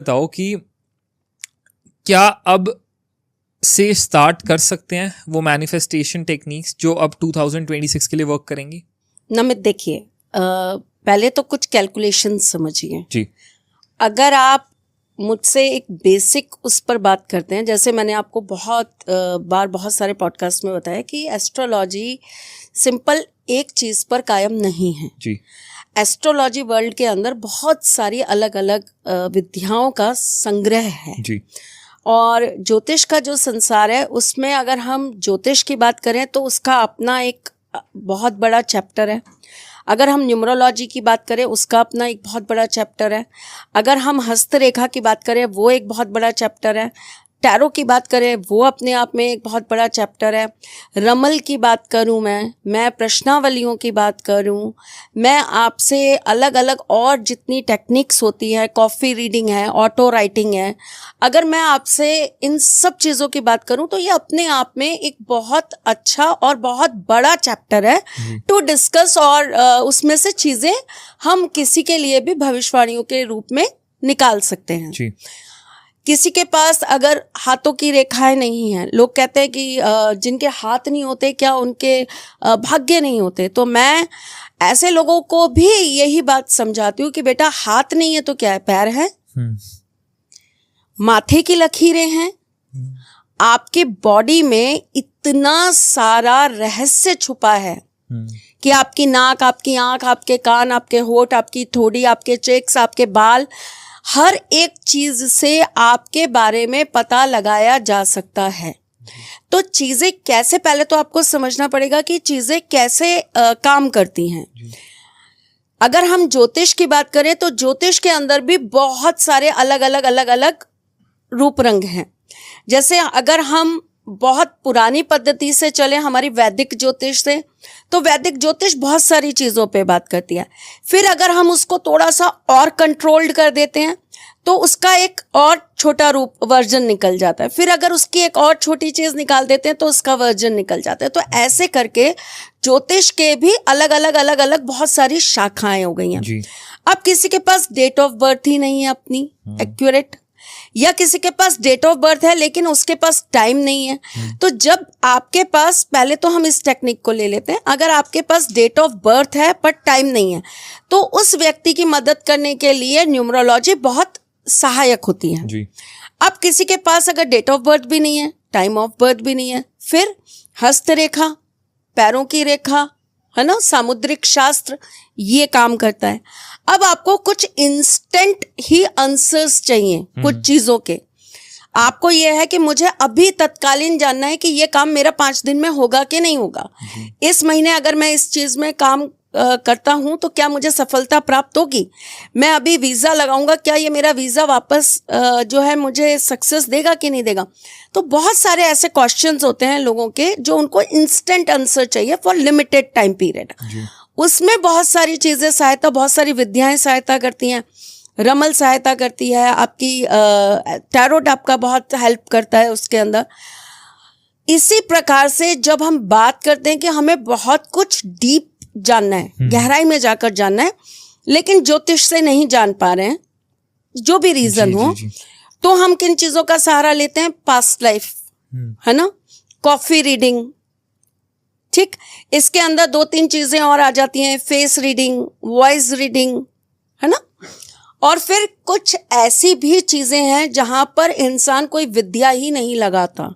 बताओ कि क्या अब से स्टार्ट कर सकते हैं वो मैनिफेस्टेशन टेक्निक्स जो अब 2026 के लिए वर्क करेंगी? नमित देखिए, पहले तो कुछ कैलकुलेशन समझिए जी। अगर आप मुझसे एक बेसिक उस पर बात करते हैं, जैसे मैंने आपको बहुत बार बहुत सारे पॉडकास्ट में बताया कि एस्ट्रोलॉजी सिंपल एक चीज़ पर कायम नहीं है जी। एस्ट्रोलॉजी वर्ल्ड के अंदर बहुत सारी अलग अलग विद्याओं का संग्रह है जी। और ज्योतिष का जो संसार है उसमें अगर हम ज्योतिष की बात करें तो उसका अपना एक बहुत बड़ा चैप्टर है। अगर हम न्यूमरोलॉजी की बात करें उसका अपना एक बहुत बड़ा चैप्टर है। अगर हम हस्तरेखा की बात करें वो एक बहुत बड़ा चैप्टर है। टैरो की बात करें वो अपने आप में एक बहुत बड़ा चैप्टर है। रमल की बात करूं, मैं प्रश्नावलियों की बात करूं, मैं आपसे अलग अलग और जितनी टेक्निक्स होती है, कॉफ़ी रीडिंग है, ऑटो राइटिंग है, अगर मैं आपसे इन सब चीज़ों की बात करूं तो ये अपने आप में एक बहुत अच्छा और बहुत बड़ा चैप्टर है टू डिस्कस। और उसमें से चीज़ें हम किसी के लिए भी भविष्यवाणियों के रूप में निकाल सकते हैं जी। किसी के पास अगर हाथों की रेखाएं नहीं हैं, लोग कहते हैं कि जिनके हाथ नहीं होते क्या उनके भाग्य नहीं होते, तो मैं ऐसे लोगों को भी यही बात समझाती हूँ कि बेटा हाथ नहीं है तो क्या है, पैर है, माथे की लकीरें हैं, आपके बॉडी में इतना सारा रहस्य छुपा है कि आपकी नाक, आपकी आंख, आपके कान, आपके होठ, आपकी थोड़ी, आपके चेक्स, आपके बाल, हर एक चीज से आपके बारे में पता लगाया जा सकता है। तो चीजें कैसे, पहले तो आपको समझना पड़ेगा कि चीजें कैसे काम करती हैं। अगर हम ज्योतिष की बात करें तो ज्योतिष के अंदर भी बहुत सारे अलग अलग रूप रंग हैं। जैसे अगर हम बहुत पुरानी पद्धति से चले, हमारी वैदिक ज्योतिष से, तो वैदिक ज्योतिष बहुत सारी चीज़ों पे बात करती है। फिर अगर हम उसको थोड़ा सा और कंट्रोल्ड कर देते हैं तो उसका एक और छोटा रूप वर्जन निकल जाता है। फिर अगर उसकी एक और छोटी चीज़ निकाल देते हैं तो उसका वर्जन निकल जाता है। तो ऐसे करके ज्योतिष के भी अलग अलग बहुत सारी शाखाएं हो गई हैं। अब किसी के पास डेट ऑफ बर्थ ही नहीं है अपनी एक्यूरेट, या किसी के पास डेट ऑफ बर्थ है लेकिन उसके पास टाइम नहीं है, तो जब आपके पास, पहले तो हम इस टेक्निक को ले लेते हैं, अगर आपके पास डेट ऑफ बर्थ है पर टाइम नहीं है तो उस व्यक्ति की मदद करने के लिए न्यूमरोलॉजी बहुत सहायक होती है जी। अब किसी के पास अगर डेट ऑफ बर्थ भी नहीं है, टाइम ऑफ बर्थ भी नहीं है, फिर हस्तरेखा, पैरों की रेखा, है ना, सामुद्रिक शास्त्र, ये काम करता है। अब आपको कुछ इंस्टेंट ही आंसर्स चाहिए कुछ चीजों के। आपको ये है कि मुझे अभी तत्कालीन जानना है कि ये काम मेरा 5 दिन में होगा कि नहीं होगा, इस महीने अगर मैं इस चीज में काम करता हूं तो क्या मुझे सफलता प्राप्त होगी, मैं अभी वीजा लगाऊंगा, क्या ये मेरा वीजा वापस जो है मुझे सक्सेस देगा कि नहीं देगा। तो बहुत सारे ऐसे क्वेश्चंस होते हैं लोगों के जो उनको इंस्टेंट आंसर चाहिए फॉर लिमिटेड टाइम पीरियड। उसमें बहुत सारी चीजें सहायता, बहुत सारी विद्याएं सहायता करती हैं। रमल सहायता करती है आपकी, टैरोट आपका बहुत हेल्प करता है उसके अंदर। इसी प्रकार से जब हम बात करते हैं कि हमें बहुत कुछ डीप जानना है, गहराई में जाकर जानना है, लेकिन ज्योतिष से नहीं जान पा रहे हैं, जो भी रीजन हो, तो हम किन चीजों का सहारा लेते हैं, पास्ट लाइफ, है ना, कॉफी रीडिंग, ठीक, इसके अंदर 2-3 चीजें और आ जाती हैं, फेस रीडिंग, वॉइस रीडिंग, है ना, और फिर कुछ ऐसी भी चीजें हैं जहां पर इंसान कोई विद्या ही नहीं लगाता,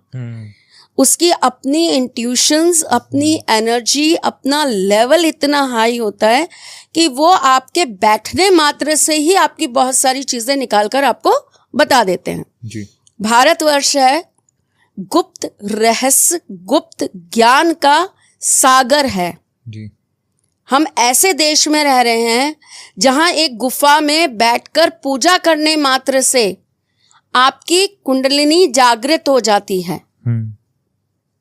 उसकी अपनी इंट्यूशंस, अपनी एनर्जी, अपना लेवल इतना हाई होता है कि वो आपके बैठने मात्र से ही आपकी बहुत सारी चीजें निकालकर आपको बता देते हैं जी। भारतवर्ष है गुप्त रहस्य, गुप्त ज्ञान का सागर है जी। हम ऐसे देश में रह रहे हैं जहां एक गुफा में बैठकर पूजा करने मात्र से आपकी कुंडलिनी जागृत हो जाती है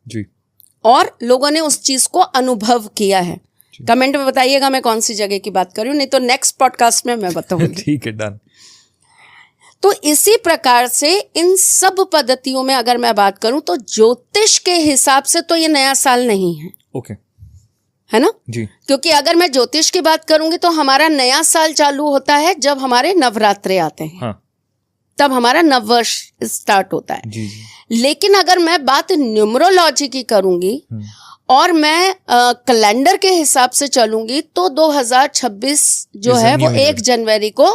जी। और लोगों ने उस चीज को अनुभव किया है। कमेंट में बताइएगा मैं कौन सी जगह की बात कर रही हूँ, नहीं तो नेक्स्ट पॉडकास्ट में मैं बताऊंगी। ठीक है, डन। तो इसी प्रकार से इन सब पद्धतियों में अगर मैं बात करूं तो ज्योतिष के हिसाब से तो ये नया साल नहीं है। ओके, है ना जी। क्योंकि अगर मैं ज्योतिष की बात करूंगी तो हमारा नया साल चालू होता है जब हमारे नवरात्रे आते हैं। हाँ। तब हमारा नववर्ष स्टार्ट होता है। जी जी। लेकिन अगर मैं बात न्यूमरोलॉजी की करूंगी और मैं कैलेंडर के हिसाब से चलूंगी तो 2026 जो है वो 1 जनवरी को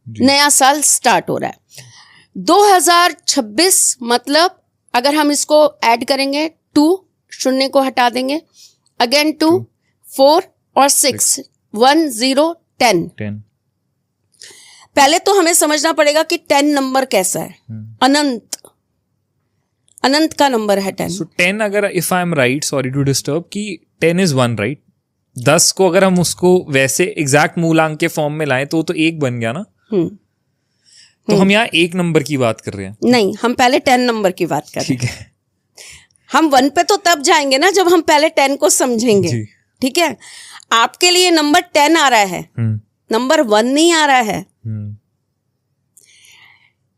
नया साल स्टार्ट हो रहा है। 2026 मतलब अगर हम इसको ऐड करेंगे 2 शून्य को हटा देंगे, अगेन 2 4 और 6 1 0 10। पहले तो हमें समझना पड़ेगा कि 10 नंबर कैसा है। अनंत का नंबर है 10। So 10 अगर if I am right, sorry to disturb, कि 10 इज 1 राइट। 10 को अगर हम उसको वैसे एग्जैक्ट मूलांक के फॉर्म में लाएं तो एक बन गया ना। तो हम यहाँ 1 नंबर की बात कर रहे हैं। नहीं, हम पहले 10 नंबर की बात कर रहे हैं। ठीक है। हम 1 पे तो तब जाएंगे ना जब हम पहले 10 को समझेंगे। ठीक है, आपके लिए नंबर 10 आ रहा है, नंबर 1 नहीं आ रहा है।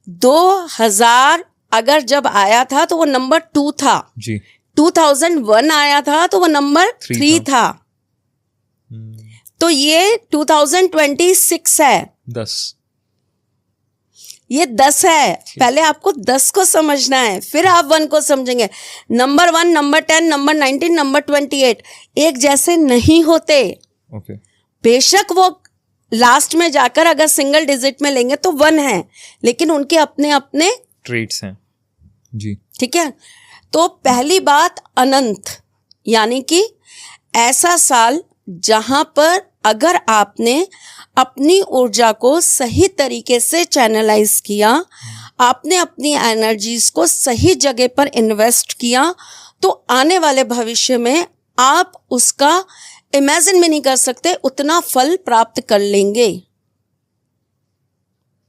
2000 अगर जब आया था तो वो नंबर 2 था जी। 2001 आया था तो वो नंबर 3 था। तो ये 2026 है 10। ये 10 है। पहले आपको 10 को समझना है, फिर आप 1 को समझेंगे। नंबर 1, नंबर 10, नंबर 19, नंबर 28 एक जैसे नहीं होते। ओके। बेशक वो लास्ट में जाकर अगर सिंगल डिजिट में लेंगे तो 1 है, लेकिन उनके अपने अपने ट्रेट्स हैं जी। ठीक है। तो पहली बात अनंत, यानी कि ऐसा साल जहां पर अगर आपने अपनी ऊर्जा को सही तरीके से चैनलाइज किया, आपने अपनी एनर्जीज को सही जगह पर इन्वेस्ट किया, तो आने वाले भविष्य में आप उसका इमेजिन भी नहीं कर सकते उतना फल प्राप्त कर लेंगे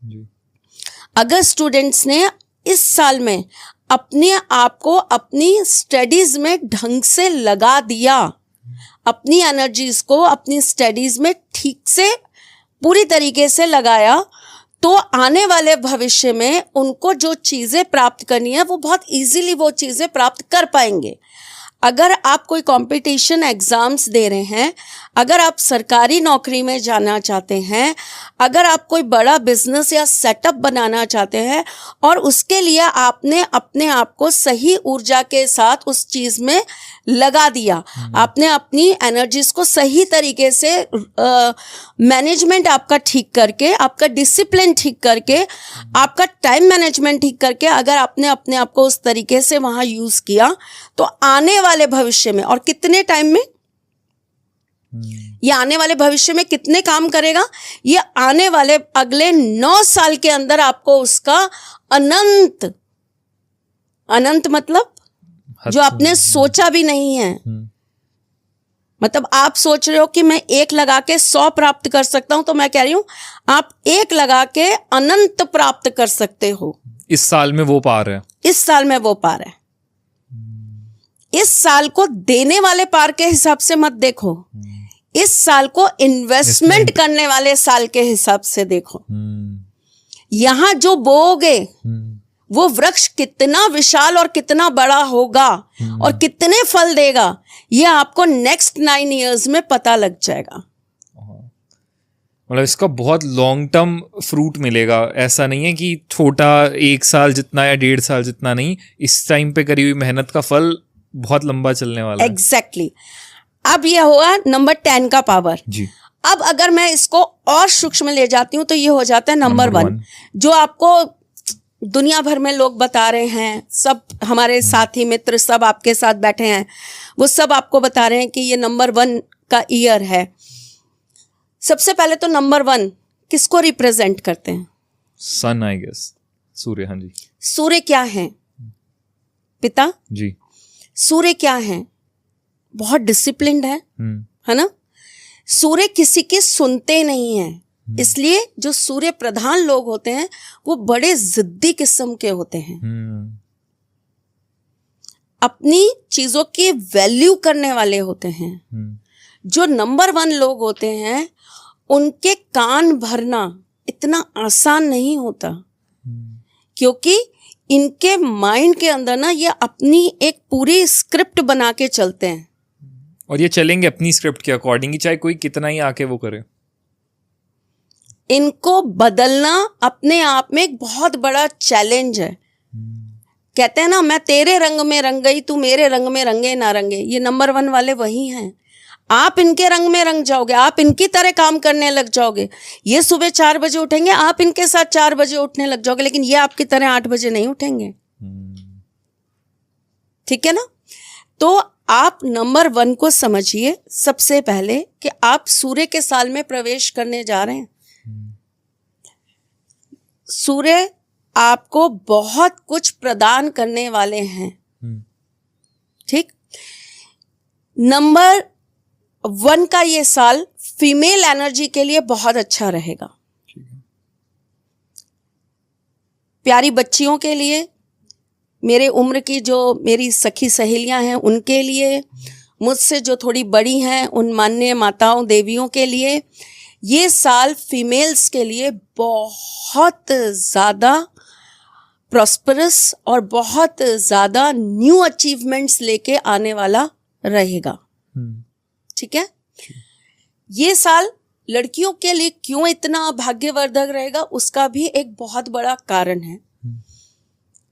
जी। अगर स्टूडेंट्स ने इस साल में अपने आप को अपनी स्टडीज में ढंग से लगा दिया, अपनी एनर्जीज को अपनी स्टडीज में ठीक से पूरी तरीके से लगाया, तो आने वाले भविष्य में उनको जो चीज़ें प्राप्त करनी है वो बहुत इजीली वो चीज़ें प्राप्त कर पाएंगे। अगर आप कोई कंपटीशन एग्जाम्स दे रहे हैं, अगर आप सरकारी नौकरी में जाना चाहते हैं, अगर आप कोई बड़ा बिजनेस या सेटअप बनाना चाहते हैं और उसके लिए आपने अपने आप को सही ऊर्जा के साथ उस चीज में लगा दिया, आपने अपनी एनर्जीज को सही तरीके से मैनेजमेंट आपका ठीक करके, आपका डिसिप्लिन ठीक करके, आपका टाइम मैनेजमेंट ठीक करके अगर आपने अपने आप को उस तरीके से वहां यूज किया, तो आने वाले भविष्य में, और कितने टाइम में, ये आने वाले भविष्य में कितने काम करेगा, ये आने वाले अगले 9 साल के अंदर आपको उसका अनंत, अनंत मतलब जो आपने सोचा भी नहीं है। मतलब आप सोच रहे हो कि मैं 1 लगा के 100 प्राप्त कर सकता हूं, तो मैं कह रही हूं आप 1 लगा के अनंत प्राप्त कर सकते हो। इस साल में वो पार है, इस साल में वो पार है। इस साल को देने वाले पार के हिसाब से मत देखो, इस साल को इन्वेस्टमेंट करने वाले साल के हिसाब से देखो। यहां जो बोओगे वो वृक्ष कितना विशाल और कितना बड़ा होगा और कितने फल देगा, ये आपको नेक्स्ट 9 इयर्स में पता लग जाएगा। मतलब इसका बहुत लॉन्ग टर्म फ्रूट मिलेगा। ऐसा नहीं है कि छोटा 1 साल जितना या 1.5 साल जितना नहीं, इस टाइम पे करी हुई मेहनत का फल बहुत लंबा चलने वाला है। एग्जैक्टली। अब ये हुआ नंबर 10 का पावर जी। अब अगर मैं इसको और सूक्ष्म ले जाती हूँ तो ये हो जाता है नंबर 1, जो आपको दुनिया भर में लोग बता रहे हैं, सब हमारे साथी मित्र सब आपके साथ बैठे हैं, वो सब आपको बता रहे हैं कि ये नंबर 1 का ईयर है। सबसे पहले तो नंबर 1 किसको रिप्रेजेंट करते हैं? सन, आई गेस, सूर्य। हाँ जी। सूर्य क्या है? पिता जी। सूर्य क्या है? बहुत डिसिप्लिन्ड है ना। सूर्य किसी की सुनते नहीं है, इसलिए जो सूर्य प्रधान लोग होते हैं वो बड़े जिद्दी किस्म के होते हैं, अपनी चीजों की वैल्यू करने वाले होते हैं। जो नंबर 1 लोग होते हैं उनके कान भरना इतना आसान नहीं होता, क्योंकि इनके माइंड के अंदर ना ये अपनी एक पूरी स्क्रिप्ट बना के चलते हैं, और ये चलेंगे अपनी स्क्रिप्ट के अकॉर्डिंग, चाहे कोई कितना ही आके वो करे। इनको बदलना अपने आप में एक बहुत बड़ा चैलेंज है। कहते हैं ना, मैं तेरे रंग में रंग गई, तू मेरे रंग में रंगे ना रंगे। ये नंबर 1 वाले वही हैं। आप इनके रंग में रंग जाओगे, आप इनकी तरह काम करने लग जाओगे। ये सुबह 4 बजे उठेंगे, आप इनके साथ 4 बजे उठने लग जाओगे, लेकिन ये आपकी तरह 8 बजे नहीं उठेंगे। ठीक है ना? तो आप नंबर 1 को समझिए सबसे पहले कि आप सूर्य के साल में प्रवेश करने जा रहे हैं। सूर्य आपको बहुत कुछ प्रदान करने वाले हैं। ठीक। नंबर 1 का ये साल फीमेल एनर्जी के लिए बहुत अच्छा रहेगा। प्यारी बच्चियों के लिए, मेरे उम्र की जो मेरी सखी सहेलियां हैं उनके लिए, मुझसे जो थोड़ी बड़ी हैं उन मान्य माताओं देवियों के लिए, ये साल फीमेल्स के लिए बहुत ज़्यादा प्रॉस्परस और बहुत ज़्यादा न्यू अचीवमेंट्स लेके आने वाला रहेगा। ठीक है? ये साल लड़कियों के लिए क्यों इतना भाग्यवर्धक रहेगा, उसका भी एक बहुत बड़ा कारण है।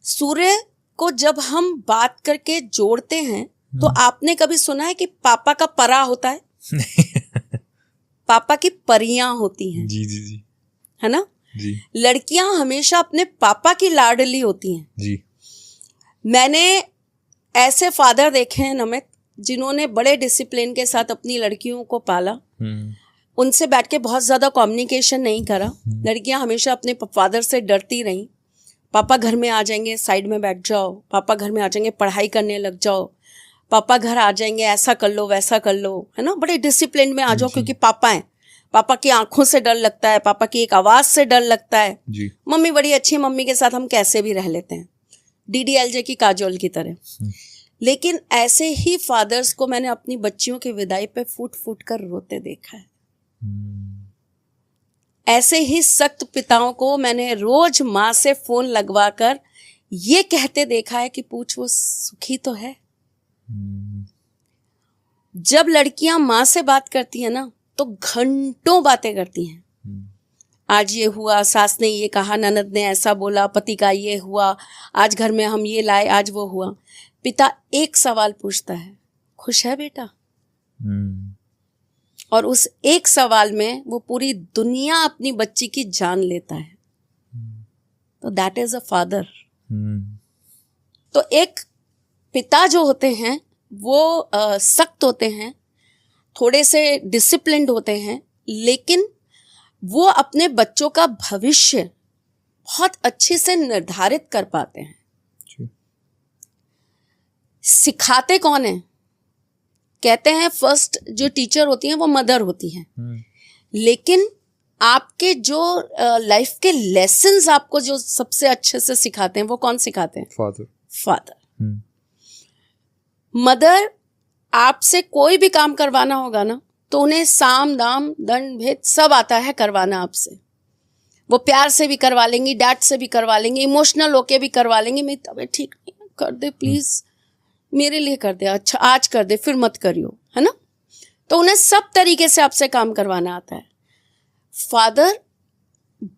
सूर्य को जब हम बात करके जोड़ते हैं तो आपने कभी सुना है कि पापा का परा होता है? पापा की परियां होती हैं। जी जी जी, है ना? जी। लड़कियां हमेशा अपने पापा की लाडली होती हैं। जी। मैंने ऐसे फादर देखे हैं नमित, जिन्होंने बड़े डिसिप्लिन के साथ अपनी लड़कियों को पाला। उनसे बैठ के बहुत ज़्यादा कम्युनिकेशन नहीं करा। लड़कियां हमेशा अपने फादर से डरती रहीं। पापा घर में आ जाएंगे, साइड में बैठ जाओ। पापा घर में आ जाएंगे, पढ़ाई करने लग जाओ। पापा घर आ जाएंगे, ऐसा कर लो वैसा कर लो, है ना? बड़े डिसिप्लिन में आ जाओ, क्योंकि पापा हैं। पापा की आंखों से डर लगता है, पापा की एक आवाज़ से डर लगता है। जी। मम्मी बड़ी अच्छी, मम्मी के साथ हम कैसे भी रह लेते हैं, DDLJ की काजोल की तरह। लेकिन ऐसे ही फादर्स को मैंने अपनी बच्चियों की विदाई पे फूट फूट कर रोते देखा है। ऐसे ही सख्त पिताओं को मैंने रोज माँ से फोन लगवा कर ये कहते देखा है कि पूछ वो सुखी तो है। जब लड़कियां माँ से बात करती हैं ना, तो घंटों बातें करती हैं। आज ये हुआ, सास ने ये कहा, ननद ने ऐसा बोला, पति का ये हुआ, आज घर में हम ये लाए, आज वो हुआ। पिता एक सवाल पूछता है, खुश है बेटा? और उस एक सवाल में वो पूरी दुनिया अपनी बच्ची की जान लेता है। तो दैट इज अ फादर। तो एक पिता जो होते हैं वो सख्त होते हैं, थोड़े से डिसिप्लिन्ड होते हैं, लेकिन वो अपने बच्चों का भविष्य बहुत अच्छे से निर्धारित कर पाते हैं। सिखाते कौन है? कहते हैं फर्स्ट जो टीचर होती हैं वो मदर होती हैं, लेकिन आपके जो लाइफ के लेसन्स आपको जो सबसे अच्छे से सिखाते हैं वो कौन सिखाते हैं? फादर। मदर आपसे कोई भी काम करवाना होगा ना, तो उन्हें साम दाम दंड भेद सब आता है करवाना आपसे। वो प्यार से भी करवा लेंगी, डांट से भी करवा लेंगी, इमोशनल होके भी करवा लेंगी। मेरी तबीयत ठीक नहीं, कर दे प्लीज, मेरे लिए कर दे, अच्छा आज कर दे, फिर मत करियो, है ना? तो उन्हें सब तरीके से आपसे काम करवाना आता है। फादर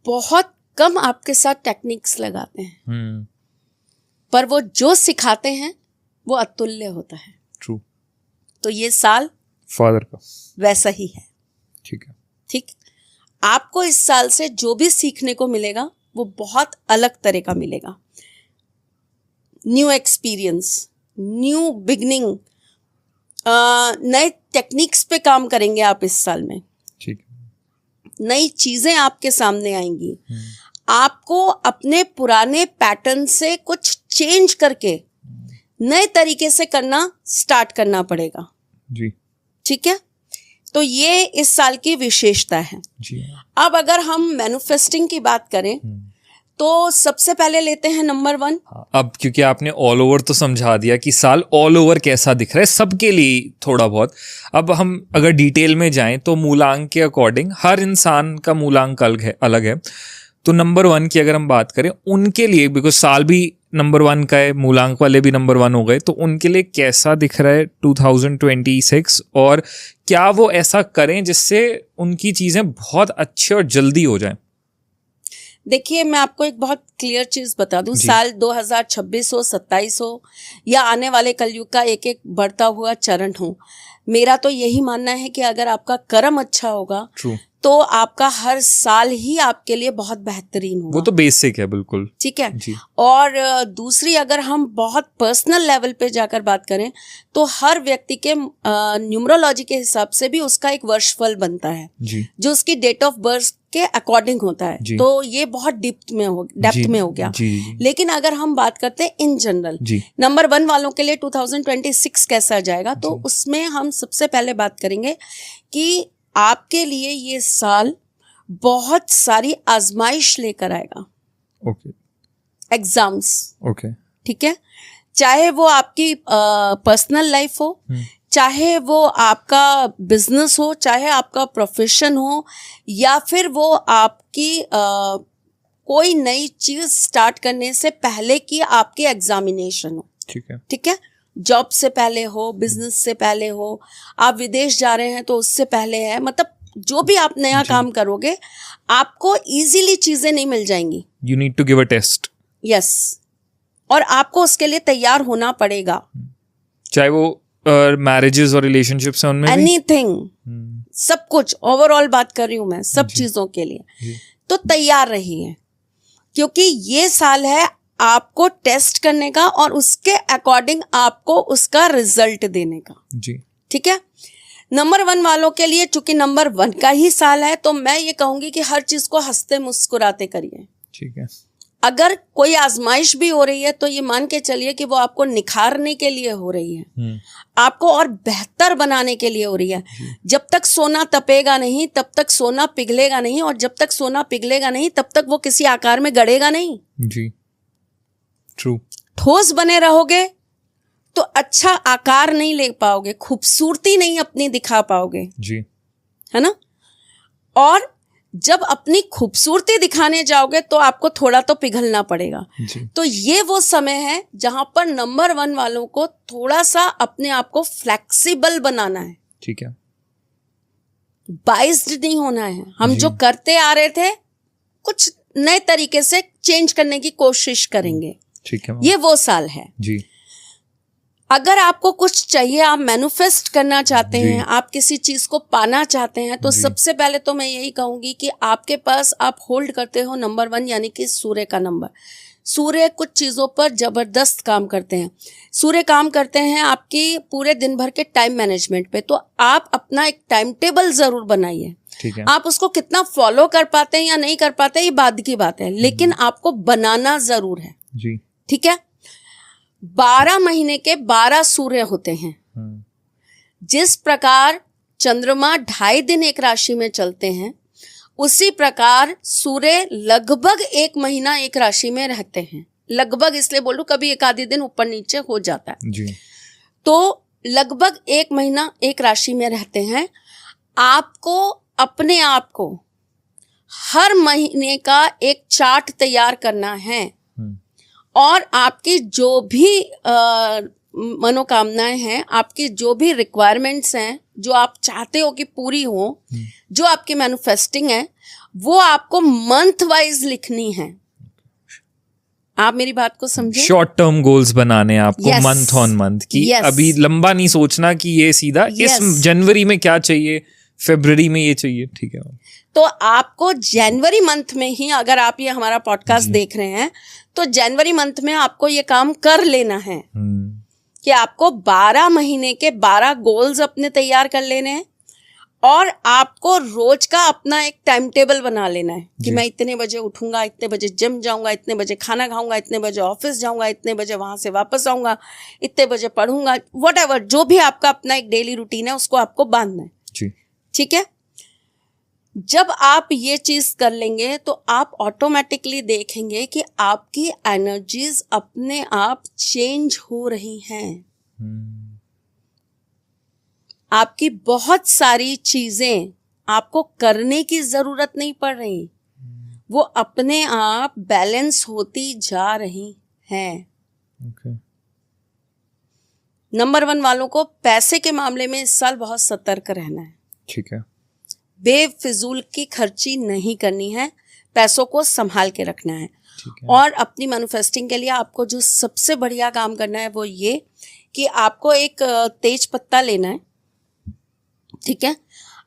बहुत कम आपके साथ टेक्निक्स लगाते हैं, पर वो जो सिखाते हैं वो अतुल्य होता है। ट्रू। तो ये साल फादर का वैसा ही है। ठीक है। ठीक। आपको इस साल से जो भी सीखने को मिलेगा वो बहुत अलग तरह का मिलेगा। न्यू एक्सपीरियंस, न्यू बिगनिंग, नए टेक्निक्स पे काम करेंगे आप इस साल में। ठीक। नई चीजें आपके सामने आएंगी। आपको अपने पुराने पैटर्न से कुछ चेंज करके नए तरीके से करना स्टार्ट करना पड़ेगा। जी। ठीक है? तो ये इस साल की विशेषता है। जी। अब अगर हम मैनिफेस्टिंग की बात करें तो सबसे पहले लेते हैं नंबर 1। अब क्योंकि आपने ऑल ओवर तो समझा दिया कि साल ऑल ओवर कैसा दिख रहा है सबके लिए थोड़ा बहुत, अब हम अगर डिटेल में जाएं तो मूलांक के अकॉर्डिंग हर इंसान का मूलांक अलग है। तो नंबर 1 की अगर हम बात करें उनके लिए, बिकॉज साल भी नंबर 1 का है, मूलांक वाले भी नंबर 1 हो गए, तो उनके लिए कैसा दिख रहा है 2026, और क्या वो ऐसा करें जिससे उनकी चीजें बहुत अच्छी और जल्दी हो जाएं? देखिए, मैं आपको एक बहुत क्लियर चीज बता दूं, साल 2026 हो, 27 हो, या आने वाले कलयुग का एक एक बढ़ता हुआ चरण हो, मेरा तो यही मानना है कि अगर आपका कर्म अच्छा होगा True. तो आपका हर साल ही आपके लिए बहुत बेहतरीन होगा। वो तो बेसिक है, बिल्कुल ठीक है जी। और दूसरी, अगर हम बहुत पर्सनल लेवल पे जाकर बात करें तो हर व्यक्ति के न्यूमरोलॉजी के हिसाब से भी उसका एक वर्षफल बनता है जी। जो उसकी डेट ऑफ बर्थ के अकॉर्डिंग होता है। तो ये बहुत डेप्थ में हो गया जी। लेकिन अगर हम बात करते हैं इन जनरल नंबर 1 वालों के लिए 2026 कैसा जाएगा, तो उसमें हम सबसे पहले बात करेंगे कि आपके लिए ये साल बहुत सारी आजमाइश लेकर आएगा। ओके। एग्जाम्स। ओके। ठीक है, चाहे वो आपकी पर्सनल लाइफ हो, चाहे वो आपका बिजनेस हो, चाहे आपका प्रोफेशन हो, या फिर वो आपकी कोई नई चीज स्टार्ट करने से पहले की आपकी एग्जामिनेशन हो। ठीक है, जॉब से पहले हो, बिजनेस से पहले हो, आप विदेश जा रहे हैं तो उससे पहले है, मतलब जो भी आप नया काम करोगे आपको इजीली चीजें नहीं मिल जाएंगी। You need to give a test. Yes, और आपको उसके लिए तैयार होना पड़ेगा, चाहे वो मैरिजेस और रिलेशनशिप्स हैं उनमें एनीथिंग, सब कुछ ओवरऑल बात कर रही हूं मैं, सब चीजों के लिए तो तैयार रहिए, क्योंकि ये साल है आपको टेस्ट करने का और उसके अकॉर्डिंग आपको उसका रिजल्ट देने का जी। ठीक है। नंबर 1 वालों के लिए चूंकि नंबर 1 का ही साल है तो मैं ये कहूंगी कि हर चीज को हंसते मुस्कुराते करिए। ठीक है, अगर कोई आजमाइश भी हो रही है तो ये मान के चलिए कि वो आपको निखारने के लिए हो रही है, आपको और बेहतर बनाने के लिए हो रही है। जब तक सोना तपेगा नहीं तब तक सोना पिघलेगा नहीं, और जब तक सोना पिघलेगा नहीं तब तक वो किसी आकार में गड़ेगा नहीं। जी, ट्रू। ठोस बने रहोगे तो अच्छा आकार नहीं ले पाओगे, खूबसूरती नहीं अपनी दिखा पाओगे जी, है ना। और जब अपनी खूबसूरती दिखाने जाओगे तो आपको थोड़ा तो पिघलना पड़ेगा। तो ये वो समय है जहां पर नंबर 1 वालों को थोड़ा सा अपने आप को फ्लेक्सिबल बनाना है। ठीक है, बाइस्ड नहीं होना है। हम जो करते आ रहे थे कुछ नए तरीके से चेंज करने की कोशिश करेंगे। ठीक है, ये वो साल है जी। अगर आपको कुछ चाहिए, आप मैनिफेस्ट करना चाहते हैं, आप किसी चीज को पाना चाहते हैं, तो सबसे पहले तो मैं यही कहूंगी कि आपके पास आप होल्ड करते हो नंबर 1 यानी कि सूर्य का नंबर। सूर्य कुछ चीजों पर जबरदस्त काम करते हैं। सूर्य काम करते हैं आपकी पूरे दिन भर के टाइम मैनेजमेंट पे। तो आप अपना एक टाइम टेबल जरूर बनाइए। ठीक है, आप उसको कितना फॉलो कर पाते हैं या नहीं कर पाते ये बाद की बात है, लेकिन आपको बनाना जरूर है जी। ठीक है, 12 महीने के 12 सूर्य होते हैं। जिस प्रकार चंद्रमा 2.5 दिन एक राशि में चलते हैं, उसी प्रकार सूर्य लगभग 1 महीना एक राशि में रहते हैं। लगभग इसलिए बोल रही हूं, कभी एक आधी दिन ऊपर नीचे हो जाता है जी। तो लगभग 1 महीना एक राशि में रहते हैं। आपको अपने आप को हर महीने का एक चार्ट तैयार करना है, और आपकी जो भी मनोकामनाएं हैं, आपकी जो भी रिक्वायरमेंट्स हैं, जो आप चाहते हो कि पूरी हो, जो आपकी मैनिफेस्टिंग है, वो आपको मंथ वाइज लिखनी है। आप मेरी बात को समझे। शॉर्ट टर्म गोल्स बनाने आपको, मंथ ऑन मंथ की। अभी लंबा नहीं सोचना कि ये सीधा इस जनवरी में क्या चाहिए, फरवरी में ये चाहिए। ठीक है, तो आपको जनवरी मंथ में ही, अगर आप ये हमारा पॉडकास्ट देख रहे हैं तो जनवरी मंथ में आपको ये काम कर लेना है कि आपको 12 महीने के 12 गोल्स अपने तैयार कर लेने हैं, और आपको रोज का अपना एक टाइम टेबल बना लेना है कि मैं इतने बजे उठूंगा, इतने बजे जिम जाऊंगा, इतने बजे खाना खाऊंगा, इतने बजे ऑफिस जाऊंगा, इतने बजे वहां से वापस आऊंगा, इतने बजे पढ़ूंगा, व्हाटएवर जो भी आपका अपना एक डेली रूटीन है उसको आपको बांधना है। ठीक है, जब आप ये चीज कर लेंगे तो आप ऑटोमेटिकली देखेंगे कि आपकी एनर्जीज अपने आप चेंज हो रही हैं। आपकी बहुत सारी चीजें आपको करने की जरूरत नहीं पड़ रही, वो अपने आप बैलेंस होती जा रही हैं। Okay. नंबर 1 वालों को पैसे के मामले में इस साल बहुत सतर्क रहना है। ठीक है। बेफिजूल की खर्ची नहीं करनी है, पैसों को संभाल के रखना है। ठीक है। और अपनी मैनिफेस्टिंग के लिए आपको जो सबसे बढ़िया काम करना है वो ये कि आपको एक तेज पत्ता लेना है, ठीक है।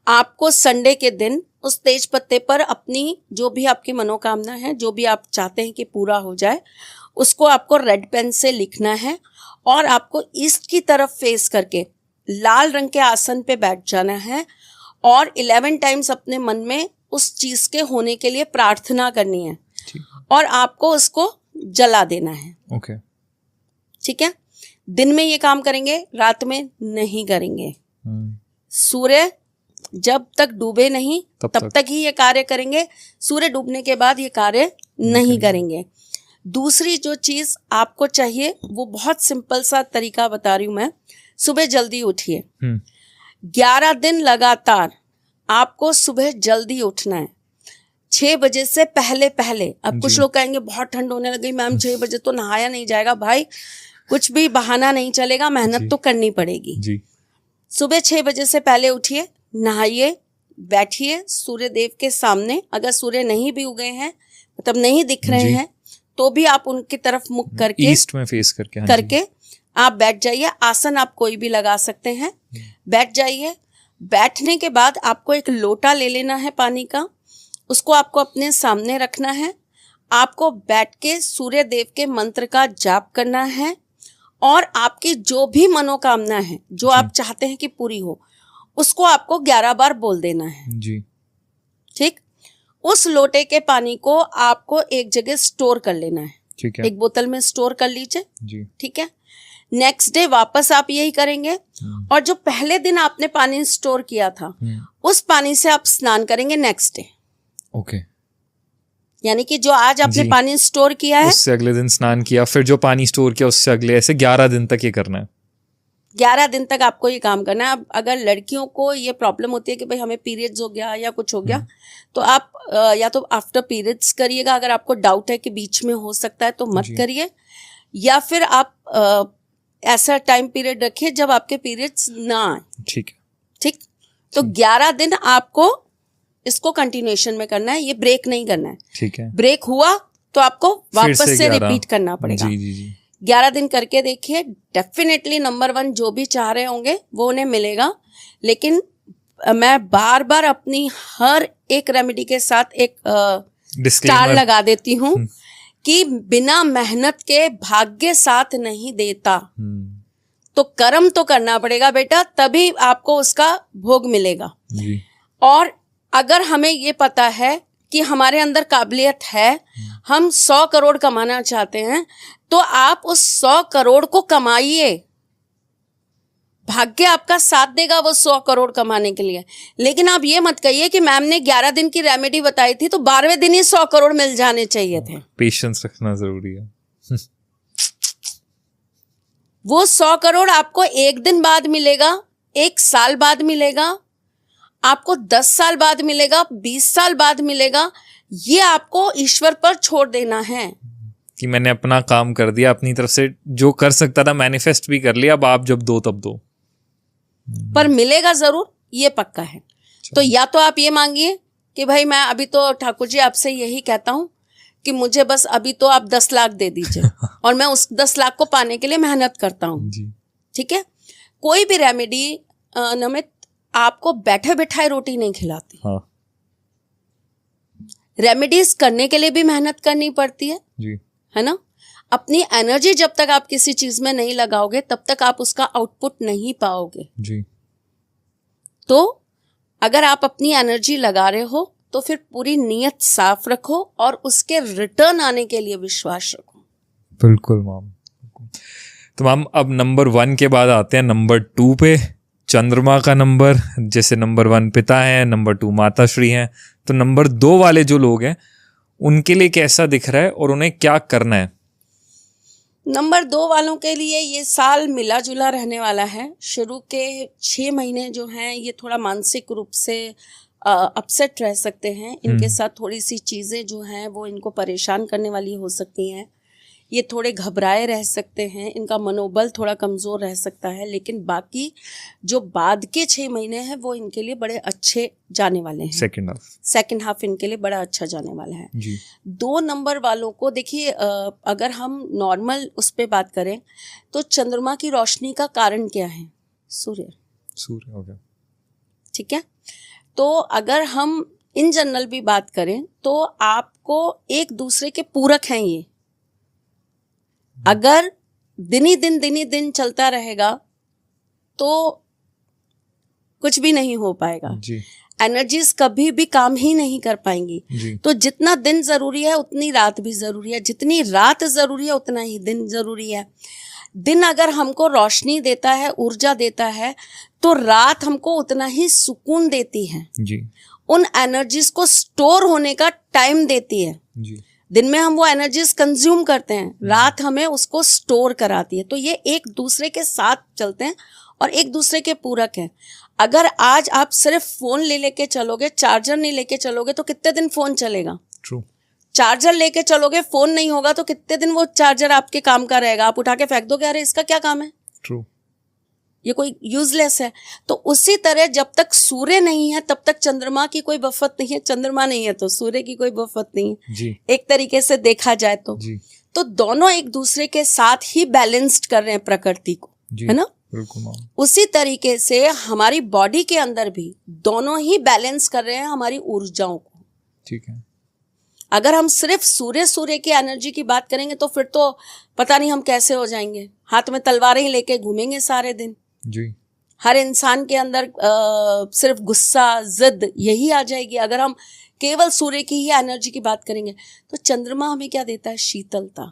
आपको संडे के दिन उस तेज पत्ते पर अपनी जो भी आपकी मनोकामना है, जो भी आप चाहते हैं कि पूरा हो जाए, उसको आपको रेड पेन से लिखना है और आपको ईस्ट की तरफ फेस करके लाल रंग के आसन पे बैठ जाना है और 11 टाइम्स अपने मन में उस चीज के होने के लिए प्रार्थना करनी है और आपको उसको जला देना है। ओके। ठीक है। दिन में ये काम करेंगे, रात में नहीं करेंगे। सूर्य जब तक डूबे नहीं तब तक ही ये कार्य करेंगे। सूर्य डूबने के बाद ये कार्य नहीं करेंगे। दूसरी जो चीज आपको चाहिए वो बहुत सिंपल सा तरीका बता रही हूं मैं। सुबह जल्दी उठिए। 11 दिन लगातार आपको सुबह जल्दी उठना है, 6 बजे से पहले पहले। अब कुछ लोग कहेंगे बहुत ठंड होने लगी मैम, 6 बजे तो नहाया नहीं जाएगा। भाई कुछ भी बहाना नहीं चलेगा, मेहनत तो करनी पड़ेगी जी। सुबह 6 बजे से पहले उठिए, नहाइए, बैठिए सूर्य देव के सामने। अगर सूर्य नहीं भी उगे हैं, मतलब नहीं दिख रहे हैं, तो भी आप उनकी तरफ मुख करके ईस्ट में फेस करके आप बैठ जाइए। आसन आप कोई भी लगा सकते हैं, बैठ जाइए। बैठने के बाद आपको एक लोटा ले लेना है पानी का, उसको आपको अपने सामने रखना है। आपको बैठ के सूर्य देव के मंत्र का जाप करना है और आपकी जो भी मनोकामना है, जो आप चाहते हैं कि पूरी हो, उसको आपको 11 बार बोल देना है जी। ठीक। उस लोटे के पानी को आपको एक जगह स्टोर कर लेना है, ठीक है। एक बोतल में स्टोर कर लीजिए जी। ठीक है। नेक्स्ट डे वापस आप यही करेंगे और जो पहले दिन आपने पानी स्टोर किया था उस पानी से आप स्नान करेंगे नेक्स्ट डे। ओके। यानी कि जो आज आपने पानी स्टोर किया है उससे अगले दिन स्नान किया, फिर जो पानी स्टोर किया उससे अगले, ऐसे 11 दिन तक ये करना है। 11 दिन तक आपको ये काम करना है। अब अगर लड़कियों को ये प्रॉब्लम होती है कि भाई हमें पीरियड्स हो गया या कुछ हो गया, तो आप या तो आफ्टर पीरियड्स करिएगा। अगर आपको डाउट है कि बीच में हो सकता है तो मत करिए, या फिर आप ऐसा टाइम पीरियड रखिए जब आपके पीरियड्स ना आए। ठीक है। ठीक। तो 11 दिन आपको इसको कंटिन्यूएशन में करना है, ये ब्रेक नहीं करना है। ठीक है। ब्रेक हुआ तो आपको वापस से रिपीट करना पड़ेगा। जी जी जी। 11 दिन करके देखिए, डेफिनेटली नंबर 1 जो भी चाह रहे होंगे वो उन्हें मिलेगा। लेकिन मैं बार बार अपनी हर एक रेमेडी के साथ एक स्टार लगा देती हूँ कि बिना मेहनत के भाग्य साथ नहीं देता। तो कर्म तो करना पड़ेगा बेटा, तभी आपको उसका भोग मिलेगा जी। और अगर हमें ये पता है कि हमारे अंदर काबिलियत है, हम 100 करोड़ कमाना चाहते हैं, तो आप उस 100 करोड़ को कमाइए। भाग्य आपका साथ देगा वो 100 करोड़ कमाने के लिए। लेकिन आप ये मत कहिए कि मैम ने 11 दिन की रेमेडी बताई थी तो 12वें दिन ही 100 करोड़ मिल जाने चाहिए थे। पेशेंस रखना जरूरी है। वो 100 करोड़ आपको 1 दिन बाद मिलेगा, 1 साल बाद मिलेगा, आपको 10 साल बाद मिलेगा, 20 साल बाद मिलेगा। ये आपको ईश्वर पर छोड़ देना है कि मैंने अपना काम कर दिया, अपनी तरफ से जो कर सकता था मैनिफेस्ट भी कर लिया, अब आप जब दो तब दो, पर मिलेगा जरूर, ये पक्का है। तो या तो आप ये मांगिए कि भाई मैं अभी तो ठाकुर जी आपसे यही कहता हूँ कि मुझे बस अभी तो आप 10 लाख दे दीजिए और मैं उस 10 लाख को पाने के लिए मेहनत करता हूँ। ठीक है। कोई भी रेमेडी नमित आपको बैठे बैठाए रोटी नहीं खिलाती। हाँ। रेमेडीज करने के लिए भी मेहनत करनी पड़ती है जी। है ना। अपनी एनर्जी जब तक आप किसी चीज में नहीं लगाओगे तब तक आप उसका आउटपुट नहीं पाओगे जी। तो अगर आप अपनी एनर्जी लगा रहे हो तो फिर पूरी नीयत साफ रखो और उसके रिटर्न आने के लिए विश्वास रखो। बिल्कुल मैम। तो मैम अब नंबर 1 के बाद आते हैं नंबर 2 पे, चंद्रमा का नंबर। जैसे नंबर 1 पिता है, नंबर 2 माता श्री हैं, तो नंबर 2 वाले जो लोग हैं उनके लिए कैसा दिख रहा है और उन्हें क्या करना है? नंबर 2 वालों के लिए ये साल मिला जुला रहने वाला है। शुरू के 6 महीने जो हैं ये थोड़ा मानसिक रूप से अपसेट रह सकते हैं, इनके साथ थोड़ी सी चीज़ें जो हैं वो इनको परेशान करने वाली हो सकती हैं, ये थोड़े घबराए रह सकते हैं, इनका मनोबल थोड़ा कमज़ोर रह सकता है। लेकिन बाकी जो बाद के 6 महीने हैं वो इनके लिए बड़े अच्छे जाने वाले हैं। सेकेंड हाफ इनके लिए बड़ा अच्छा जाने वाला है जी। 2 नंबर वालों को देखिए, अगर हम नॉर्मल उस पर बात करें तो चंद्रमा की रोशनी का कारण क्या है? सूर्य हो गया। ठीक है, तो अगर हम इन जनरल भी बात करें तो आपको एक दूसरे के पूरक हैं ये। अगर दिन ही दिन चलता रहेगा तो कुछ भी नहीं हो पाएगा जी। एनर्जीज कभी भी काम ही नहीं कर पाएंगी जी। तो जितना दिन जरूरी है उतनी रात भी जरूरी है, जितनी रात जरूरी है उतना ही दिन जरूरी है। दिन अगर हमको रोशनी देता है, ऊर्जा देता है, तो रात हमको उतना ही सुकून देती है जी। उन एनर्जीज को स्टोर होने का टाइम देती है जी। दिन में हम वो एनर्जीज कंज्यूम करते हैं, रात हमें उसको स्टोर कराती है। तो ये एक दूसरे के साथ चलते हैं और एक दूसरे के पूरक हैं। अगर आज आप सिर्फ फोन लेके चलोगे, चार्जर नहीं लेके चलोगे तो कितने दिन फोन चलेगा? ट्रू। चार्जर लेके चलोगे, फोन नहीं होगा तो कितने दिन वो चार्जर आपके काम का रहेगा? आप उठा के फेंक दोगे, अरे इसका क्या काम है, ट्रू, ये कोई यूजलेस है। तो उसी तरह जब तक सूर्य नहीं है तब तक चंद्रमा की कोई बफत नहीं है, चंद्रमा नहीं है तो सूर्य की कोई बफत नहीं है जी। एक तरीके से देखा जाए तो जी। तो दोनों एक दूसरे के साथ ही बैलेंस्ड कर रहे हैं प्रकृति को, है ना? बिल्कुल। उसी तरीके से हमारी बॉडी के अंदर भी दोनों ही बैलेंस कर रहे हैं हमारी ऊर्जाओं को। ठीक है। अगर हम सिर्फ सूर्य की एनर्जी की बात करेंगे तो फिर तो पता नहीं हम कैसे हो जाएंगे, हाथ में तलवारें ही लेके घूमेंगे सारे दिन जी। हर इंसान के अंदर सिर्फ गुस्सा, जिद यही आ जाएगी अगर हम केवल सूर्य की ही एनर्जी की बात करेंगे। तो चंद्रमा हमें क्या देता है? शीतलता।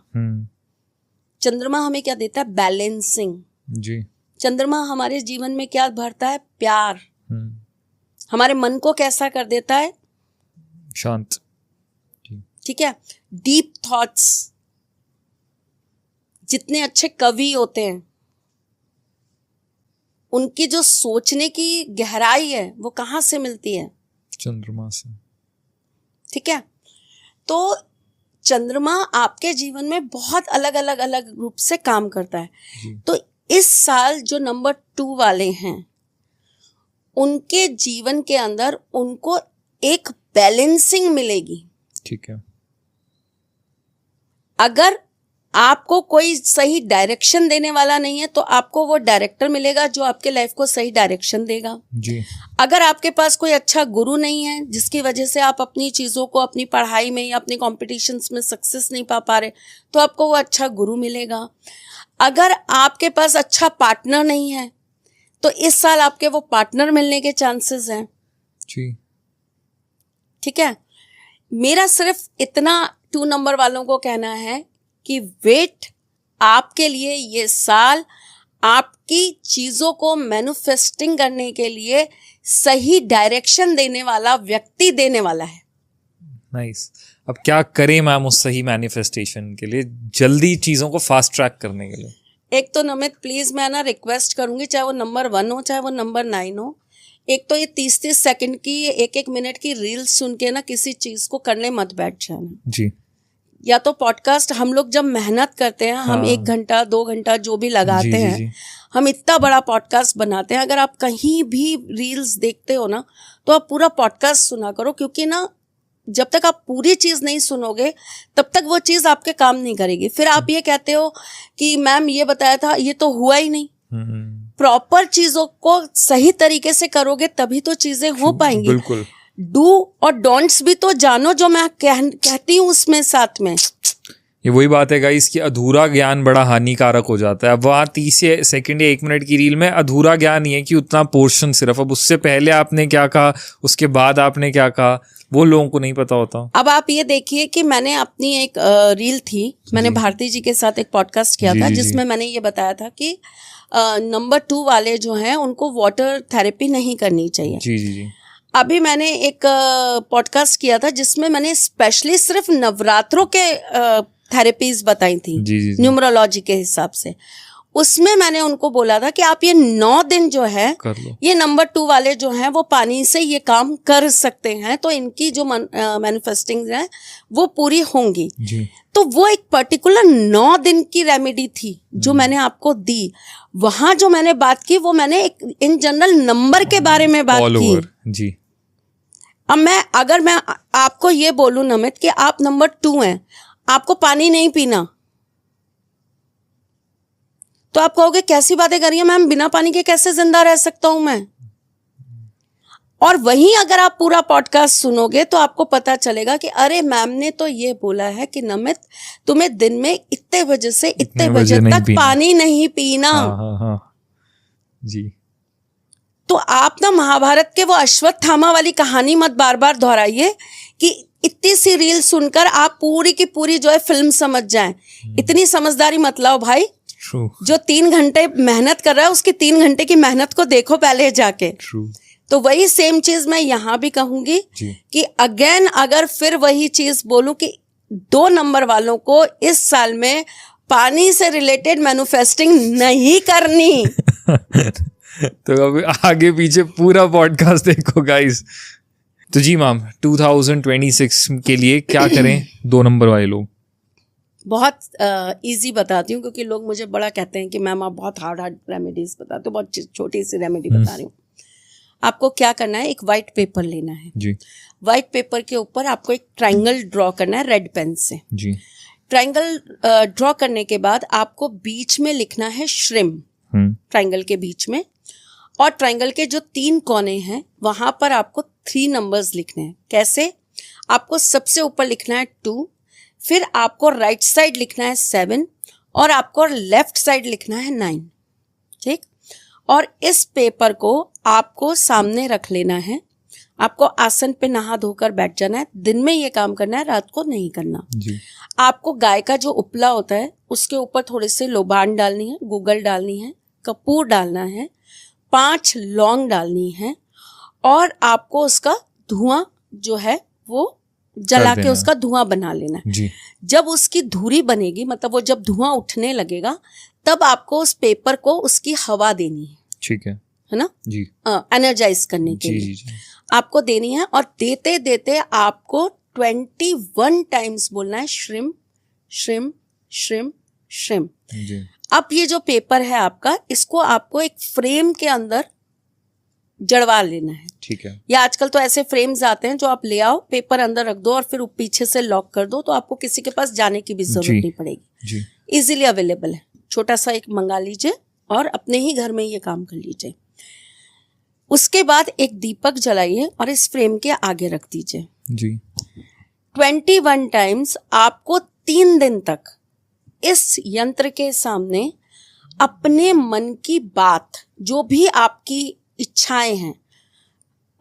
चंद्रमा हमें क्या देता है? बैलेंसिंग। जी। चंद्रमा हमारे जीवन में क्या भरता है? प्यार। हमारे मन को कैसा कर देता है? शांत। ठीक है, डीप थॉट्स। जितने अच्छे कवि होते हैं उनकी जो सोचने की गहराई है वो कहाँ से मिलती है? चंद्रमा से। ठीक है, तो चंद्रमा आपके जीवन में बहुत अलग अलग रूप से काम करता है। तो इस साल जो नंबर 2 वाले हैं उनके जीवन के अंदर उनको एक बैलेंसिंग मिलेगी। ठीक है। अगर आपको कोई सही डायरेक्शन देने वाला नहीं है तो आपको वो डायरेक्टर मिलेगा जो आपके लाइफ को सही डायरेक्शन देगा जी। अगर आपके पास कोई अच्छा गुरु नहीं है जिसकी वजह से आप अपनी चीज़ों को अपनी पढ़ाई में या अपनी कॉम्पिटिशन्स में सक्सेस नहीं पा रहे तो आपको वो अच्छा गुरु मिलेगा। अगर आपके पास अच्छा पार्टनर नहीं है तो इस साल आपके वो पार्टनर मिलने के चांसेस हैं जी। ठीक है, मेरा सिर्फ इतना 2 नंबर वालों को कहना है कि वेट आपके लिए ये साल आपकी चीजों को मैनिफेस्टिंग करने के लिए सही डायरेक्शन देने वाला व्यक्ति देने वाला है। नाइस। अब क्या करें मैम उस सही मैनिफेस्टेशन के लिए, जल्दी चीजों को फास्ट ट्रैक करने के लिए? एक तो नमित प्लीज मैं ना रिक्वेस्ट करूंगी, चाहे वो नंबर 1 हो चाहे वो नंबर 9 हो, एक तो ये 30-30 सेकंड की 1-1 मिनट की रील्स सुन के ना किसी चीज को करने मत बैठ जाना जी। या तो पॉडकास्ट हम लोग जब मेहनत करते हैं हम 1 घंटा 2 घंटा जो भी लगाते हैं जी। हम इतना बड़ा पॉडकास्ट बनाते हैं, अगर आप कहीं भी रील्स देखते हो ना तो आप पूरा पॉडकास्ट सुना करो, क्योंकि ना जब तक आप पूरी चीज नहीं सुनोगे तब तक वो चीज आपके काम नहीं करेगी। फिर आप ये कहते हो कि मैम ये बताया था, ये तो हुआ ही नहीं। प्रॉपर चीजों को सही तरीके से करोगे तभी तो चीजें हो पाएंगी। बिल्कुल। डू और डोंट्स भी तो जानो जो मैं कहती हूँ उसमें साथ में। ये वही बात है गाइस कि अधूरा ज्ञान बड़ा हानिकारक हो जाता है। अब वहाँ 30 सेकंड या 1 मिनट की रील में अधूरा ज्ञान ही है कि उतना पोर्शन सिर्फ, अब उससे पहले आपने क्या कहा उसके बाद आपने क्या कहा वो लोगों को नहीं पता होता। अब आप ये देखिए कि मैंने अपनी एक रील थी, मैंने भारती जी के साथ एक पॉडकास्ट किया था जिसमें मैंने ये बताया था कि नंबर 2 वाले जो हैं उनको वाटर थेरेपी नहीं करनी चाहिए। जी। अभी मैंने एक पॉडकास्ट किया था जिसमें मैंने स्पेशली सिर्फ नवरात्रों के थेरेपीज बताई थी न्यूमरोलॉजी के हिसाब से। उसमें मैंने उनको बोला था कि आप ये 9 दिन जो है कर लो। ये नंबर 2 वाले जो हैं वो पानी से ये काम कर सकते हैं, तो इनकी जो मैनिफेस्टिंग है वो पूरी होंगी जी। तो वो एक पर्टिकुलर 9 दिन की रेमेडी थी जो मैंने आपको दी। वहां जो मैंने बात की वो मैंने एक इन जनरल नंबर के बारे में बात ऑल की। ओवर जी। अब अगर मैं आपको ये बोलूं नमित कि आप नंबर 2 हैं, आपको पानी नहीं पीना, तो आप कहोगे कैसी बातें कर रही है मैम, बिना पानी के कैसे जिंदा रह सकता हूं मैं। और वहीं अगर आप पूरा पॉडकास्ट सुनोगे तो आपको पता चलेगा कि अरे मैम ने तो ये बोला है कि नमित तुम्हें दिन में इतने बजे से इतने बजे तक पानी नहीं पीना। हाँ जी। तो आप ना महाभारत के वो अश्वत्थामा वाली कहानी मत बार बार दोहराइए कि इतनी सी रील सुनकर आप पूरी की पूरी जो है फिल्म समझ जाएं। इतनी समझदारी मत लाओ भाई। True. जो 3 घंटे मेहनत कर रहा है उसकी 3 घंटे की मेहनत को देखो पहले जाके। True. तो वही सेम चीज मैं यहाँ भी कहूंगी कि अगेन अगर फिर वही चीज बोलूं कि 2 नंबर वालों को इस साल में पानी से रिलेटेड मैन्युफेस्टिंग नहीं करनी। तो अब आगे पीछे पूरा पॉडकास्ट देखो गाइस। तो जी मैम 2026 के लिए क्या करें 2 नंबर वाले लोग? बहुत इजी बताती हूँ क्योंकि लोग मुझे बड़ा कहते हैं कि मैम आप बहुत हार्ड रेमेडीज बताते हो, बहुत छोटी सी रेमेडी बता रही हूँ। आपको क्या करना है, एक वाइट पेपर लेना है जी। वाइट पेपर के ऊपर आपको एक ट्रायंगल ड्रॉ करना है रेड पेन से जी। ट्रायंगल ड्रॉ करने के बाद आपको बीच में लिखना है श्रिम, ट्रायंगल के बीच में, और ट्रायंगल के जो 3 कोने हैं वहां पर आपको 3 नंबर्स लिखने हैं। कैसे? आपको सबसे ऊपर लिखना है 2, फिर आपको राइट साइड लिखना है 7 और आपको लेफ्ट साइड लिखना है 9। ठीक? और इस पेपर को आपको सामने रख लेना है। आपको आसन पे नहा धोकर बैठ जाना है। दिन में ये काम करना है, रात को नहीं करना जी। आपको गाय का जो उपला होता है उसके ऊपर थोड़े से लोबान डालनी है, गूगल डालनी है, कपूर डालना है, 5 लौंग डालनी है और आपको उसका धुआं जो है वो जला के उसका धुआं बना लेना है जी। जब उसकी धुरी बनेगी, मतलब वो जब धुआं उठने लगेगा, तब आपको उस पेपर को उसकी हवा देनी है। ठीक है ना जी। एनर्जाइज करने के लिए जी। आपको देनी है। और देते देते आपको 21 टाइम्स बोलना है श्रिम श्रिम श्रिम श्रिम। जी। अब ये जो पेपर है आपका, इसको आपको एक फ्रेम के अंदर जड़वा लेना है। ठीक है। या आजकल तो ऐसे फ्रेम्स आते हैं जो आप ले आओ, पेपर अंदर रख दो और फिर पीछे से लॉक कर दो, तो आपको किसी के पास जाने की भी जरूरत नहीं पड़ेगी जी। इजीली अवेलेबल है। छोटा सा एक मंगा लीजिए और अपने ही घर में ये काम कर लीजिए। उसके बाद एक दीपक जलाइए और इस फ्रेम के आगे रख दीजिए जी। 21 टाइम्स आपको 3 दिन तक इस यंत्र के सामने अपने मन की बात, जो भी आपकी इच्छाएं हैं,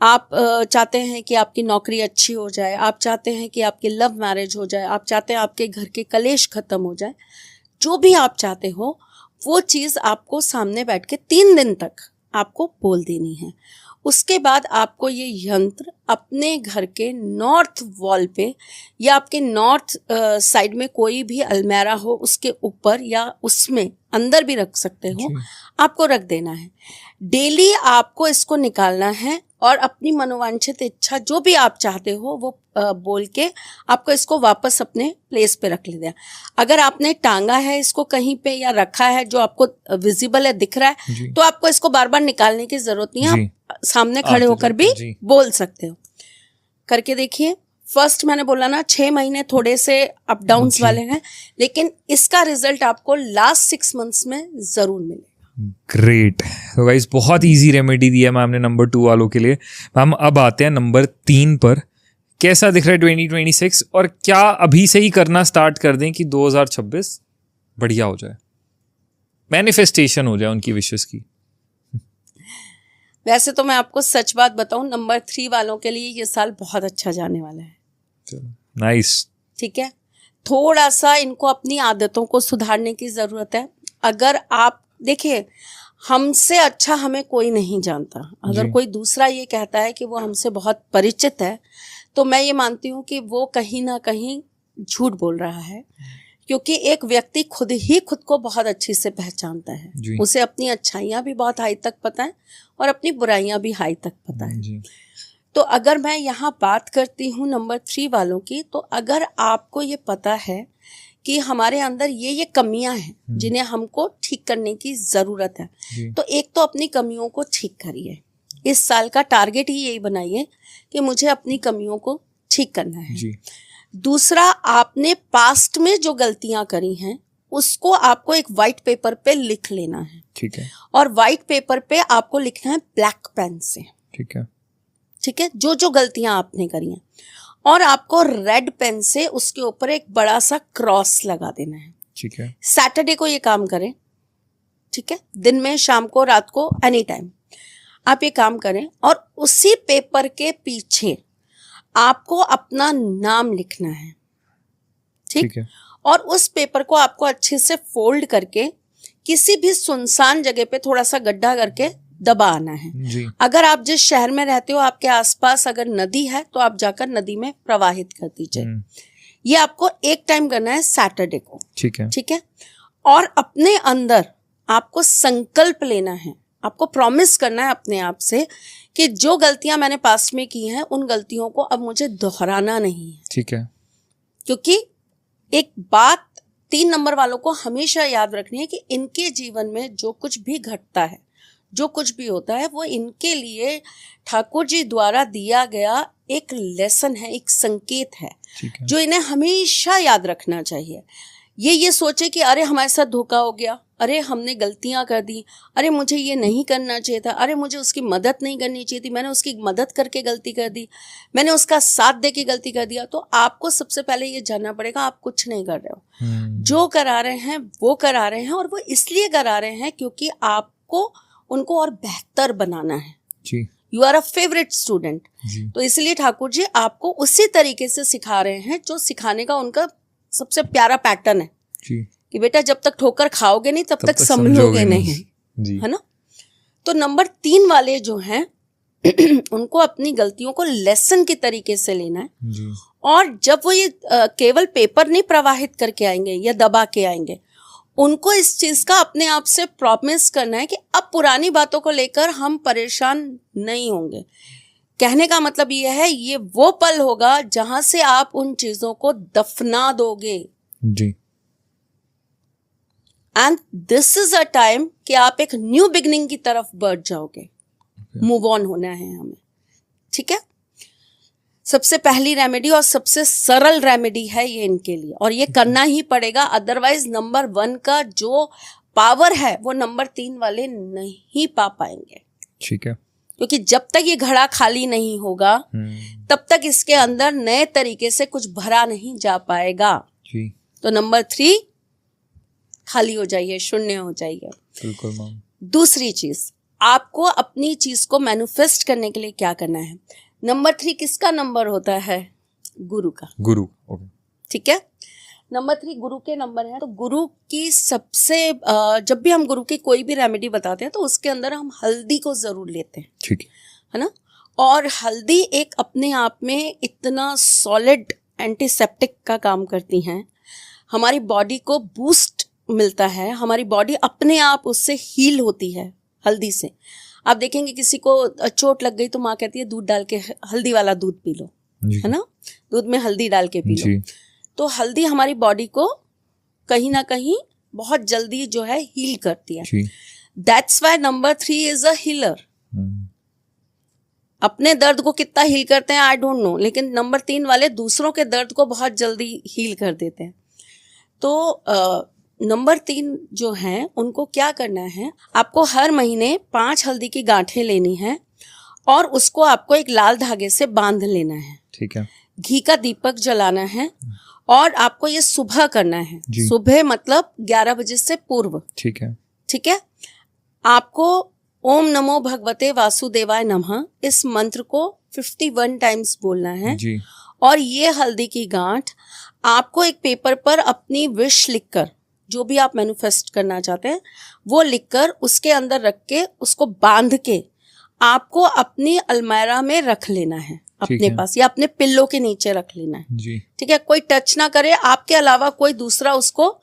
आप चाहते हैं कि आपकी नौकरी अच्छी हो जाए, आप चाहते हैं कि आपकी लव मैरिज हो जाए, आप चाहते हैं आपके घर के कलेश खत्म हो जाए, जो भी आप चाहते हो वो चीज़ आपको सामने बैठ के 3 दिन तक आपको बोल देनी है। उसके बाद आपको ये यंत्र अपने घर के नॉर्थ वॉल पे या आपके नॉर्थ साइड में कोई भी अलमारा हो उसके ऊपर या उसमें अंदर भी रख सकते हो, आपको रख देना है। डेली आपको इसको निकालना है और अपनी मनोवांछित इच्छा जो भी आप चाहते हो वो बोल के आपको इसको वापस अपने प्लेस पे रख लेना है। अगर आपने टांगा है इसको कहीं पे या रखा है जो आपको विजिबल है, दिख रहा है, तो आपको इसको बार बार निकालने की जरूरत नहीं है। आप सामने खड़े होकर भी बोल सकते हो। करके देखिए। फर्स्ट मैंने बोला ना 6 महीने थोड़े से अप डाउन्स वाले हैं, लेकिन इसका रिजल्ट आपको लास्ट 6 मंथ्स में जरूर मिलेगा। ग्रेट। तो गाइस बहुत इजी रेमेडी दिया मैम ने नंबर 2 वालों के लिए। मैम अब आते हैं नंबर 3 पर। कैसा दिख रहा है 2026 और क्या अभी से ही करना स्टार्ट कर दें कि 2026 बढ़िया हो जाए, मैनिफेस्टेशन हो जाए उनकी विशेस की? वैसे तो मैं आपको सच बात बताऊं, नंबर 3 वालों के लिए ये साल बहुत अच्छा जाने वाला है। नाइस। ठीक है, थोड़ा सा इनको अपनी आदतों को सुधारने की जरूरत है। अगर आप देखिए, हमसे अच्छा हमें कोई नहीं जानता। अगर कोई दूसरा ये कहता है कि वो हमसे बहुत परिचित है, तो मैं ये मानती हूँ कि वो कहीं ना कहीं झूठ बोल रहा है, क्योंकि एक व्यक्ति खुद ही खुद को बहुत अच्छी से पहचानता है, जी। उसे अपनी अच्छाइयाँ भी बहुत हाई तक पता है और अपनी बुराइयाँ भी हाई तक पता है जी। तो अगर मैं यहाँ बात करती हूँ नंबर 3 वालों की, तो अगर आपको ये पता है कि हमारे अंदर ये कमियां हैं जिन्हें हमको ठीक करने की ज़रूरत है, तो एक तो अपनी कमियों को ठीक करिए। इस साल का टारगेट ही यही बनाइए कि मुझे अपनी कमियों को ठीक करना है। जी। दूसरा, आपने पास्ट में जो गलतियां करी हैं उसको आपको एक वाइट पेपर पे लिख लेना है। ठीक है। और वाइट पेपर पे आपको लिखना है ब्लैक पेन से। ठीक है। ठीक है, जो जो गलतियां आपने करी हैं, और आपको रेड पेन से उसके ऊपर एक बड़ा सा क्रॉस लगा देना है। ठीक है। सैटरडे को ये काम करें, ठीक है, दिन में, शाम को, रात को, एनी टाइम आप ये काम करें। और उसी पेपर के पीछे आपको अपना नाम लिखना है। ठीक है। और उस पेपर को आपको अच्छे से फोल्ड करके किसी भी सुनसान जगह पे थोड़ा सा गड्ढा करके दबा आना है। जी। अगर आप जिस शहर में रहते हो आपके आसपास अगर नदी है तो आप जाकर नदी में प्रवाहित कर दीजिए। ये आपको एक टाइम करना है सैटरडे को। ठीक है। ठीक है। और अपने अंदर आपको संकल्प लेना है, आपको प्रॉमिस करना है अपने आप से कि जो गलतियां मैंने पास्ट में की हैं उन गलतियों को अब मुझे दोहराना नहीं है। ठीक है। क्योंकि एक बात 3 नंबर वालों को हमेशा याद रखनी है कि इनके जीवन में जो कुछ भी घटता है, जो कुछ भी होता है, वो इनके लिए ठाकुर जी द्वारा दिया गया एक लेसन है, एक संकेत है, जो इन्हें हमेशा याद रखना चाहिए। ये सोचे कि अरे हमारे साथ धोखा हो गया, अरे हमने गलतियां कर दी, अरे मुझे ये नहीं करना चाहिए था, अरे मुझे उसकी मदद नहीं करनी चाहिए थी, मैंने उसकी मदद करके गलती कर दी, मैंने उसका साथ दे के गलती कर दिया। तो आपको सबसे पहले ये जानना पड़ेगा आप कुछ नहीं कर रहे हो। जो करा रहे हैं वो करा रहे हैं, और वो इसलिए करा रहे हैं क्योंकि आपको उनको और बेहतर बनाना है। जी। You are a favourite student, तो इसलिए ठाकुर जी आपको उसी तरीके से सिखा रहे हैं जो सिखाने का उनका सबसे प्यारा पैटर्न है जी। कि बेटा जब तक ठोकर खाओगे नहीं तब तक समझोगे नहीं जी। है ना। तो नंबर 3 वाले जो हैं उनको अपनी गलतियों को लेसन के तरीके से लेना है जी। और जब वो ये केवल पेपर नहीं प्रवाहित करके आएंगे या दबा के आएंगे, उनको इस चीज का अपने आप से प्रॉमिस करना है कि अब पुरानी बातों को लेकर हम परेशान नहीं होंगे। कहने का मतलब ये है, ये वो पल होगा जहां से आप उन चीजों को दफना दोगे जी। And this is a time कि आप एक न्यू बिगनिंग की तरफ बढ़ जाओगे। मूव ऑन होना है हमें, ठीक है। सबसे पहली रेमेडी और सबसे सरल रेमेडी है ये इनके लिए, और ये करना ही पड़ेगा, अदरवाइज नंबर 1 का जो पावर है वो नंबर 3 वाले नहीं पा पाएंगे। ठीक है। क्योंकि जब तक ये घड़ा खाली नहीं होगा तब तक इसके अंदर नए तरीके से कुछ भरा नहीं जा पाएगा जी। तो नंबर 3 खाली हो जाइए, शून्य हो जाइए। बिल्कुल मैम। दूसरी चीज, आपको अपनी चीज को मैनिफेस्ट करने के लिए क्या करना है। नंबर 3 किसका नंबर होता है? गुरु का। गुरु, ओके, ठीक है। नंबर 3 गुरु के नंबर है। तो गुरु की सबसे जब भी हम गुरु की कोई भी रेमेडी बताते हैं तो उसके अंदर हम हल्दी को जरूर लेते हैं, ठीक है ना। और हल्दी एक अपने आप में इतना सॉलिड एंटीसेप्टिक का काम करती हैं, हमारी बॉडी को बूस्ट मिलता है, हमारी बॉडी अपने आप उससे हील होती है हल्दी से। आप देखेंगे किसी को चोट लग गई तो माँ कहती है दूध डाल के, हल्दी वाला दूध पी लो, है ना, दूध में हल्दी डाल के पी लो। तो हल्दी हमारी बॉडी को कहीं ना कहीं बहुत जल्दी जो है हील करती है। That's why number 3 is a healer. अपने दर्द को कितना हील करते हैं आई डोंट नो, लेकिन नंबर 3 वाले दूसरों के दर्द को बहुत जल्दी हील कर देते हैं। तो नंबर 3 जो हैं उनको क्या करना है, आपको हर महीने 5 हल्दी की गांठें लेनी है और उसको आपको एक लाल धागे से बांध लेना है, ठीक है। घी का दीपक जलाना है और आपको ये सुबह करना है। सुबह मतलब 11 बजे से पूर्व, ठीक है, ठीक है। आपको ओम नमो भगवते वासुदेवाय नमः इस मंत्र को 51 टाइम्स बोलना है जी। और ये हल्दी की गांठ आपको एक पेपर पर अपनी विश लिखकर, जो भी आप मैनिफेस्ट करना चाहते हैं वो लिखकर उसके अंदर रख के उसको बांध के आपको अपनी अलमारा में रख लेना है। अपने पास, या अपने पिल्लो के नीचे रख लेना है जी। ठीक है, कोई टच ना करे, आपके अलावा कोई दूसरा उसको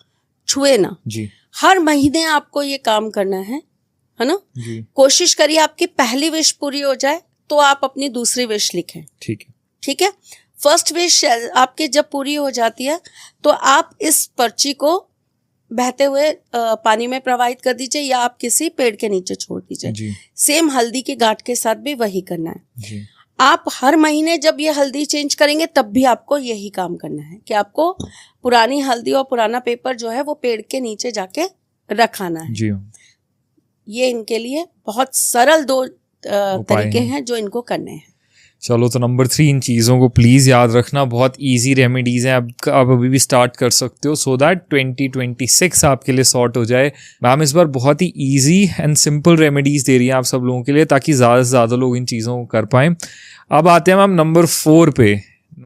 छुए ना जी। हर महीने आपको ये काम करना है ना जी। कोशिश करिए आपकी पहली विश पूरी हो जाए तो आप अपनी दूसरी विश लिखें। ठीक है। ठीक है, फर्स्ट विश आपकी जब पूरी हो जाती है तो आप इस पर्ची को बहते हुए पानी में प्रवाहित कर दीजिए या आप किसी पेड़ के नीचे छोड़ दीजिए। सेम हल्दी की गांठ के साथ भी वही करना है जी। आप हर महीने जब ये हल्दी चेंज करेंगे तब भी आपको यही काम करना है कि आपको पुरानी हल्दी और पुराना पेपर जो है वो पेड़ के नीचे जाके रखाना है जी। ये इनके लिए बहुत सरल दो तरीके हैं जो इनको करने हैं। चलो, तो नंबर 3, इन चीज़ों को प्लीज़ याद रखना, बहुत इजी रेमेडीज़ हैं, आप अभी भी स्टार्ट कर सकते हो सो दैट 2026 आपके लिए सॉर्ट हो जाए। मैम इस बार बहुत ही इजी एंड सिंपल रेमेडीज़ दे रही हैं आप सब लोगों के लिए ताकि ज़्यादा से ज़्यादा लोग इन चीज़ों को कर पाएँ। अब आते हैं मैम नंबर 4 पे,